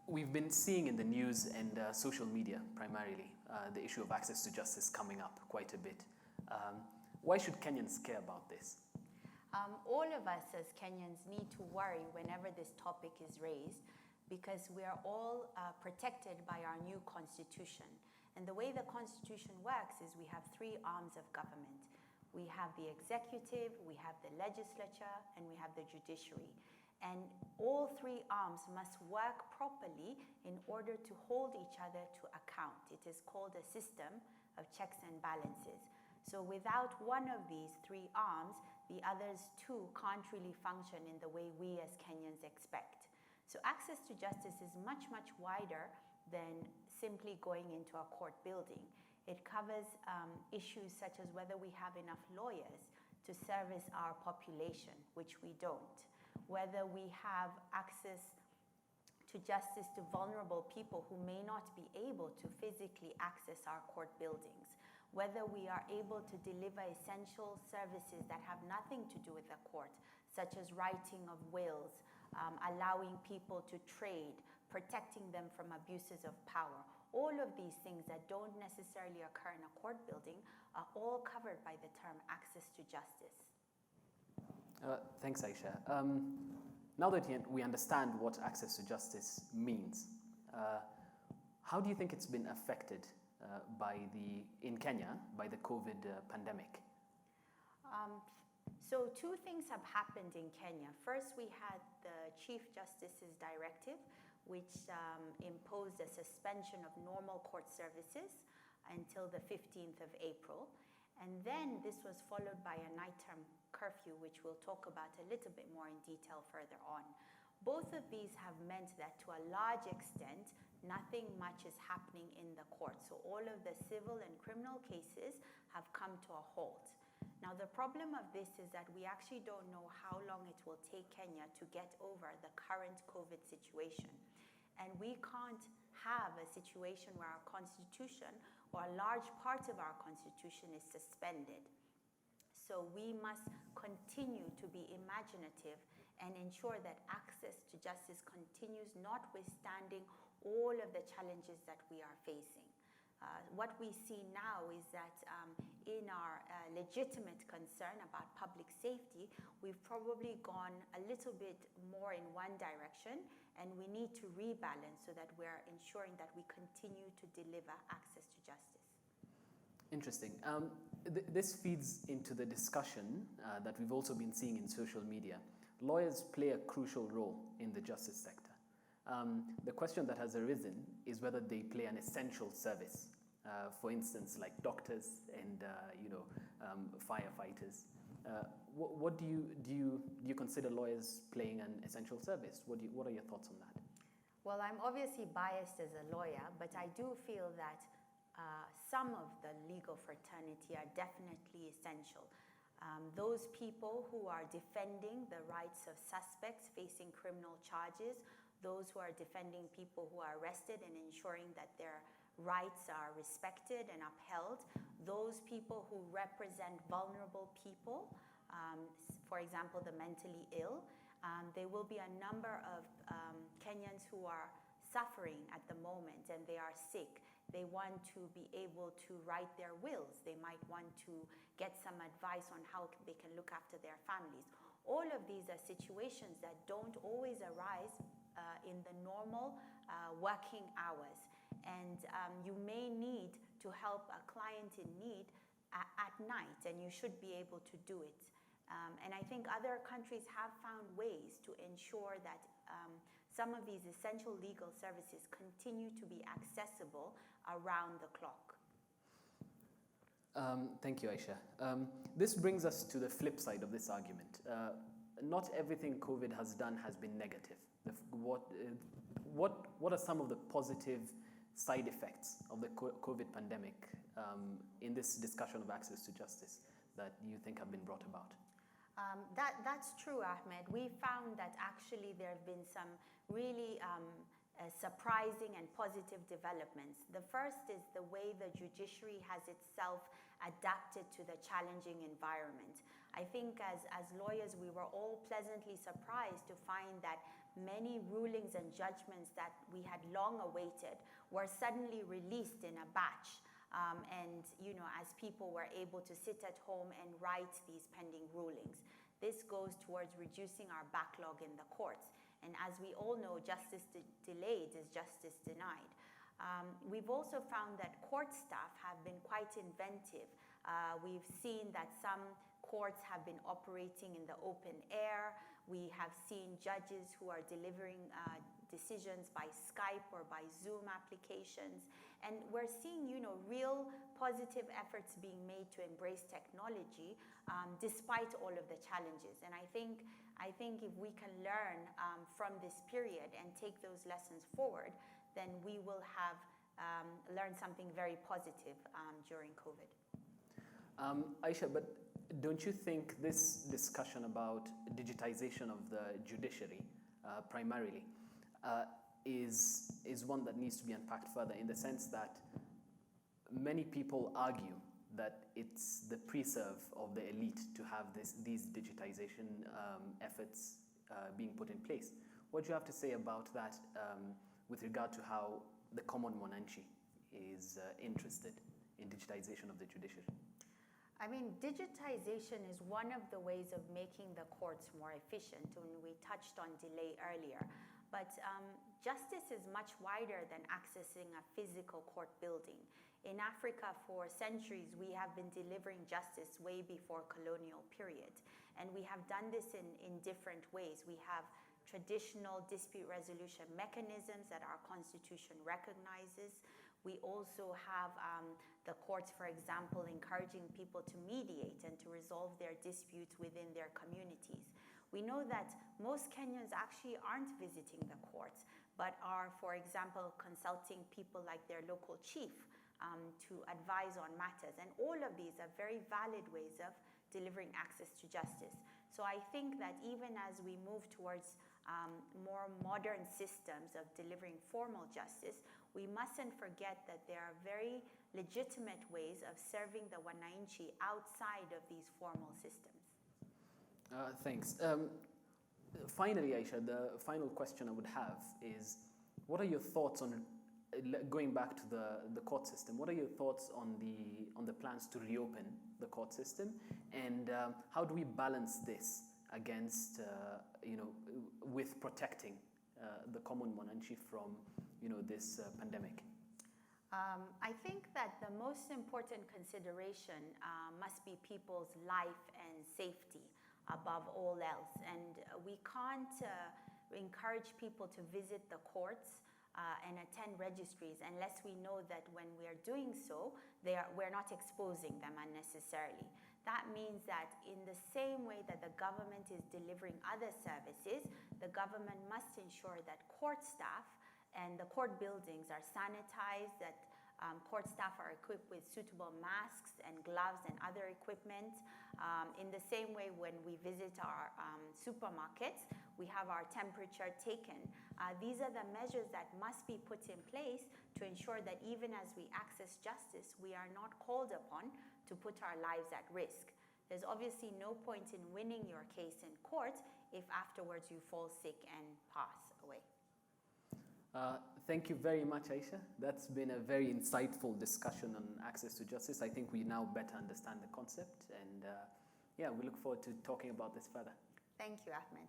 We've been seeing in the news and social media primarily the issue of access to justice coming up quite a bit. Why should Kenyans care about this? All of us as Kenyans need to worry whenever this topic is raised, because we are all protected by our new constitution. And the way the constitution works is we have three arms of government. We have the executive, we have the legislature, and we have the judiciary. And all three arms must work properly in order to hold each other to account. It is called a system of checks and balances. So without one of these three arms, the others too can't really function in the way we as Kenyans expect. So access to justice is much, much wider than simply going into a court building. It covers issues such as whether we have enough lawyers to service our population, which we don't. Whether we have access to justice to vulnerable people who may not be able to physically access our court buildings. Whether we are able to deliver essential services that have nothing to do with the court, such as writing of wills, allowing people to trade, protecting them from abuses of power. All of these things that don't necessarily occur in a court building are all covered by the term access to justice. Thanks, Aisha. Now that we understand what access to justice means, how do you think it's been affected in Kenya by the COVID pandemic? So two things have happened in Kenya. First, we had the Chief Justice's directive, which imposed a suspension of normal court services until the 15th of April. And then this was followed by a nighttime curfew, which we'll talk about a little bit more in detail further on. Both of these have meant that to a large extent, nothing much is happening in the court. So all of the civil and criminal cases have come to a halt. Now, the problem of this is that we actually don't know how long it will take Kenya to get over the current COVID situation. And we can't have a situation where our constitution or a large part of our constitution is suspended. So we must continue to be imaginative and ensure that access to justice continues, notwithstanding all of the challenges that we are facing. What we see now is that in our legitimate concern about public safety, we've probably gone a little bit more in one direction, and we need to rebalance so that we're ensuring that we continue to deliver access to justice. Interesting. This feeds into the discussion that we've also been seeing in social media. Lawyers play a crucial role in the justice sector. The question that has arisen is whether they play an essential service. For instance, like doctors and firefighters. What do you consider lawyers playing an essential service? What are your thoughts on that? Well, I'm obviously biased as a lawyer, but I do feel that some of the legal fraternity are definitely essential. Those people who are defending the rights of suspects facing criminal charges, those who are defending people who are arrested and ensuring that their rights are respected and upheld, those people who represent vulnerable people, for example, the mentally ill. There will be a number of Kenyans who are suffering at the moment and they are sick. They want to be able to write their wills. They might want to get some advice on how they can look after their families. All of these are situations that don't always arise in the normal working hours. And you may need to help a client in need at night, and you should be able to do it. And I think other countries have found ways to ensure that some of these essential legal services continue to be accessible around the clock. Thank you, Aisha. This brings us to the flip side of this argument. Not everything COVID has done has been negative. What are some of the positive side effects of the COVID pandemic in this discussion of access to justice that you think have been brought about? That's true, Ahmed. We found that actually there have been some really surprising and positive developments. The first is the way the judiciary has itself adapted to the challenging environment. I think as lawyers, we were all pleasantly surprised to find that many rulings and judgments that we had long awaited were suddenly released in a batch. And, you know, as people were able to sit at home and write these pending rulings. This goes towards reducing our backlog in the courts. And as we all know, justice delayed is justice denied. We've also found that court staff have been quite inventive. We've seen that some courts have been operating in the open air. We have seen judges who are delivering decisions by Skype or by Zoom applications. And we're seeing, you know, real positive efforts being made to embrace technology despite all of the challenges. And I think if we can learn from this period and take those lessons forward, then we will have learned something very positive during COVID. Aisha, but don't you think this discussion about digitization of the judiciary primarily is one that needs to be unpacked further, in the sense that many people argue that it's the preserve of the elite to have these digitization efforts being put in place. What do you have to say about that with regard to how the common mwananchi is interested in digitization of the judiciary? I mean, digitization is one of the ways of making the courts more efficient, and we touched on delay earlier. But justice is much wider than accessing a physical court building. In Africa, for centuries, we have been delivering justice way before colonial period. And we have done this in different ways. We have traditional dispute resolution mechanisms that our constitution recognizes. We also have the courts, for example, encouraging people to mediate and to resolve their disputes within their communities. We know that most Kenyans actually aren't visiting the courts, but are, for example, consulting people like their local chief to advise on matters. And all of these are very valid ways of delivering access to justice. So I think that even as we move towards more modern systems of delivering formal justice, we mustn't forget that there are very legitimate ways of serving the wananchi outside of these formal systems. Thanks. Finally, Aisha, the final question I would have is, what are your thoughts on, going back to the court system, what are your thoughts on the plans to reopen the court system, and how do we balance this against, with protecting the common mwananchi from, this pandemic? I think that the most important consideration must be people's life and safety above all else. And we can't encourage people to visit the courts and attend registries unless we know that when we are doing so, we're not exposing them unnecessarily. That means that in the same way that the government is delivering other services, the government must ensure that court staff and the court buildings are sanitized, that court staff are equipped with suitable masks and gloves and other equipment. In the same way, when we visit our supermarkets, we have our temperature taken. These are the measures that must be put in place to ensure that even as we access justice, we are not called upon to put our lives at risk. There's obviously no point in winning your case in court if afterwards you fall sick and pass away. Thank you very much, Aisha. That's been a very insightful discussion on access to justice. I think we now better understand the concept, and we look forward to talking about this further. Thank you, Ahmed.